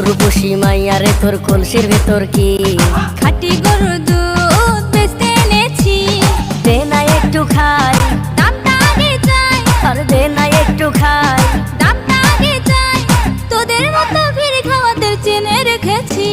রূপসী মাইয়া রে তোর কলসির ভেতর কি খাঁটি গরুর দুধ বেচতে এনেছি। দে না একটু খাই, দামটা আগে চাই, আর দে না একটু খাই। দামটা আগে চাই, তোদের মতো ভিড় খাওয়াতে চেনে রেখেছি।